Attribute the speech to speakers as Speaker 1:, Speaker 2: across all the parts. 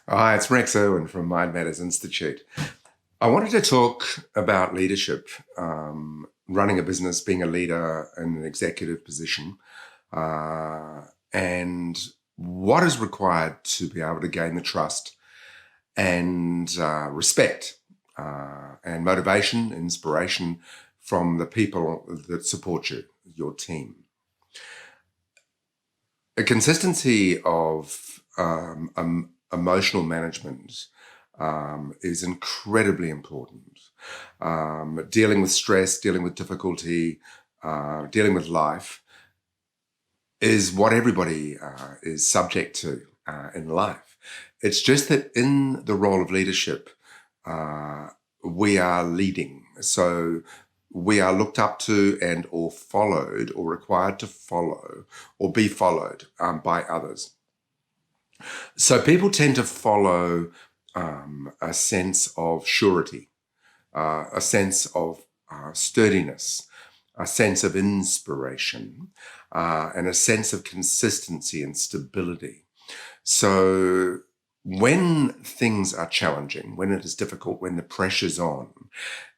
Speaker 1: Hi, it's Rex Irwin from Mind Matters Institute. I wanted to talk about leadership, running a business, being a leader in an executive position, uh, and what is required to be able to gain the trust and respect and motivation, inspiration from the people that support you, your team. A consistency of emotional management is incredibly important. Dealing with stress, dealing with difficulty, dealing with life is what everybody is subject to in life. It's just that in the role of leadership, we are leading. So we are looked up to and or followed or required to follow or be followed by others. So people tend to follow a sense of surety, a sense of sturdiness, a sense of inspiration, and a sense of consistency and stability. So when things are challenging, when it is difficult, when the pressure's on,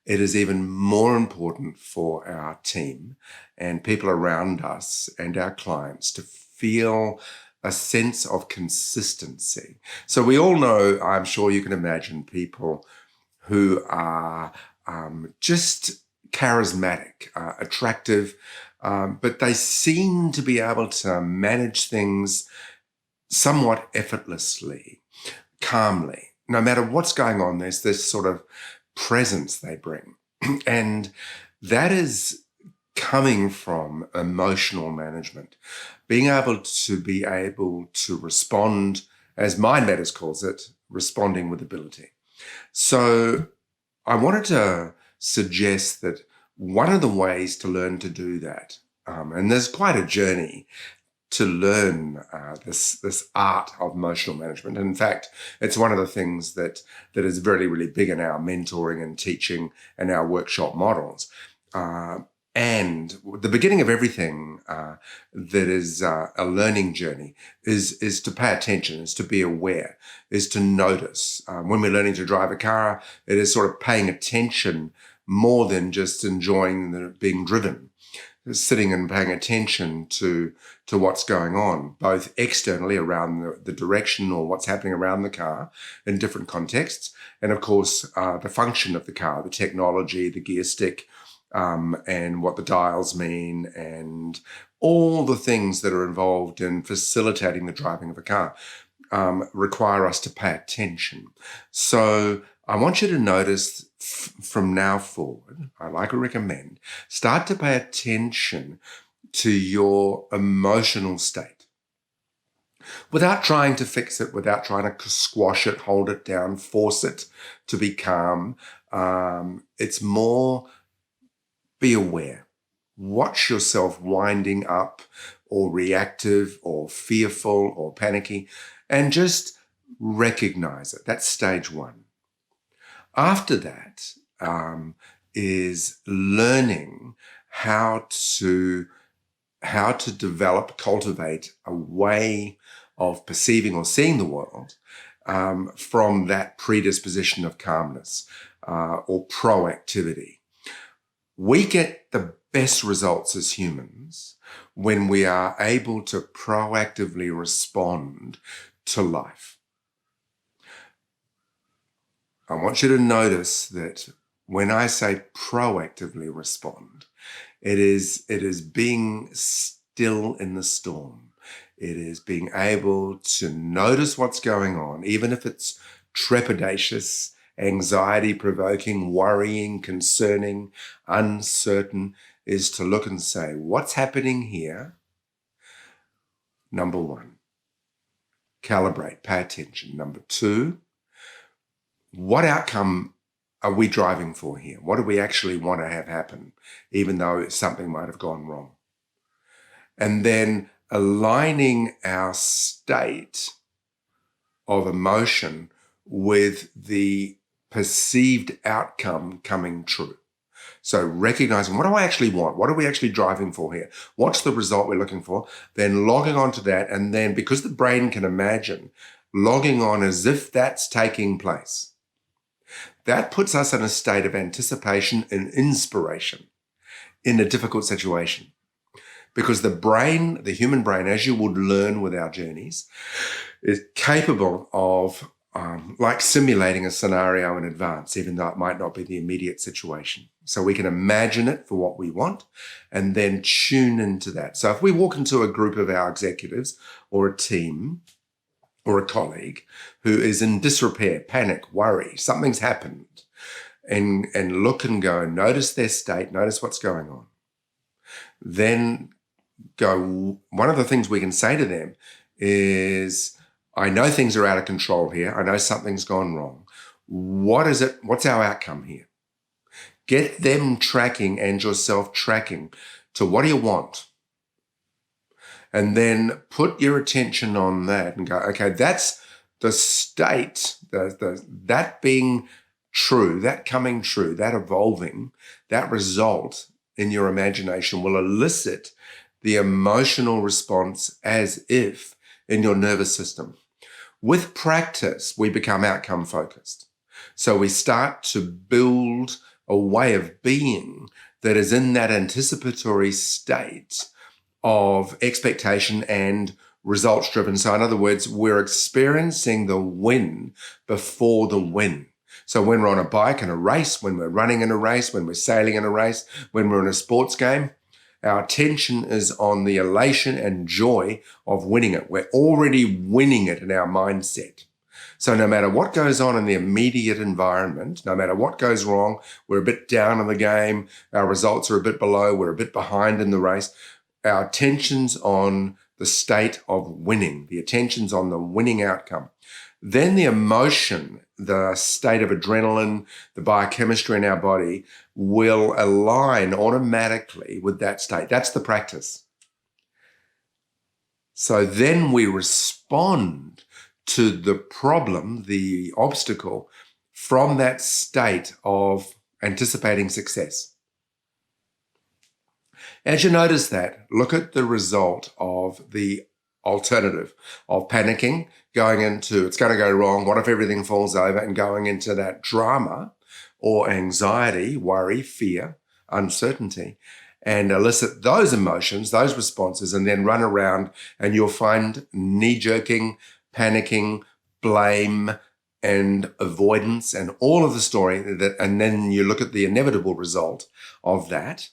Speaker 1: it is even more important for our team and people around us and our clients to feel a sense of consistency. So we all know, I'm sure you can imagine, people who are just charismatic, attractive, but they seem to be able to manage things somewhat effortlessly, calmly. No matter what's going on, there's this sort of presence they bring. And that is coming from emotional management, being able to respond, as Mind Matters calls it, responding with ability. So I wanted to suggest that one of the ways to learn to do that, and there's quite a journey to learn this art of emotional management. In fact, it's one of the things that is really, really big in our mentoring and teaching and our workshop models. And the beginning of everything that is a learning journey is to pay attention, is to be aware, is to notice. When we're learning to drive a car, it is sort of paying attention more than just enjoying being driven. Sitting and paying attention to what's going on, both externally around the direction or what's happening around the car in different contexts, and of course the function of the car, the technology, the gear stick, and what the dials mean, and all the things that are involved in facilitating the driving of a car require us to pay attention. So I want you to notice from now forward, I like to recommend, start to pay attention to your emotional state without trying to fix it, without trying to squash it, hold it down, force it to be calm. It's more be aware. Watch yourself winding up or reactive or fearful or panicky and just recognize it. That's stage one. After that is learning how to develop, cultivate a way of perceiving or seeing the world from that predisposition of calmness or proactivity. We get the best results as humans when we are able to proactively respond to life. I want you to notice that when I say proactively respond, it is being still in the storm. It is being able to notice what's going on, even if it's trepidatious, anxiety-provoking, worrying, concerning, uncertain, is to look and say, what's happening here? Number one, calibrate, pay attention. Number two, what outcome are we driving for here? What do we actually want to have happen, even though something might have gone wrong? And then aligning our state of emotion with the perceived outcome coming true. So recognizing, what do I actually want? What are we actually driving for here? What's the result we're looking for? Then logging onto that. And then because the brain can imagine, logging on as if that's taking place. That puts us in a state of anticipation and inspiration in a difficult situation. Because the brain, the human brain, as you would learn with our journeys, is capable of like simulating a scenario in advance, even though it might not be the immediate situation. So we can imagine it for what we want and then tune into that. So if we walk into a group of our executives or a team or a colleague who is in disrepair, panic, worry, something's happened, and look and go, notice their state, notice what's going on. Then go, one of the things we can say to them is, I know things are out of control here. I know something's gone wrong. What is it? What's our outcome here? Get them tracking and yourself tracking to what do you want? And then put your attention on that and go, okay, that's the state, that being true, that coming true, that evolving, that result in your imagination will elicit the emotional response as if in your nervous system. With practice, we become outcome focused. So we start to build a way of being that is in that anticipatory state of expectation and results driven. So in other words, we're experiencing the win before the win. So when we're on a bike in a race, when we're running in a race, when we're sailing in a race, when we're in a sports game, our attention is on the elation and joy of winning it. We're already winning it in our mindset. So no matter what goes on in the immediate environment, no matter what goes wrong, we're a bit down in the game, our results are a bit below, we're a bit behind in the race, our attention's on the state of winning, the attention's on the winning outcome. Then the emotion, the state of adrenaline, the biochemistry in our body will align automatically with that state. That's the practice. So then we respond to the problem, the obstacle, from that state of anticipating success. As you notice that, look at the result of the alternative of panicking, going into it's going to go wrong, what if everything falls over, and going into that drama or anxiety, worry, fear, uncertainty, and elicit those emotions, those responses, and then run around and you'll find knee-jerking, panicking, blame, and avoidance and all of the story that, and then you look at the inevitable result of that,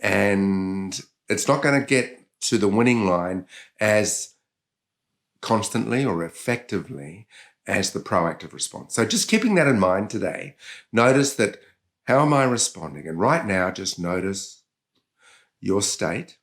Speaker 1: and it's not going to get to the winning line as constantly or effectively as the proactive response. So just keeping that in mind today, notice that, how am I responding? And right now, just notice your state.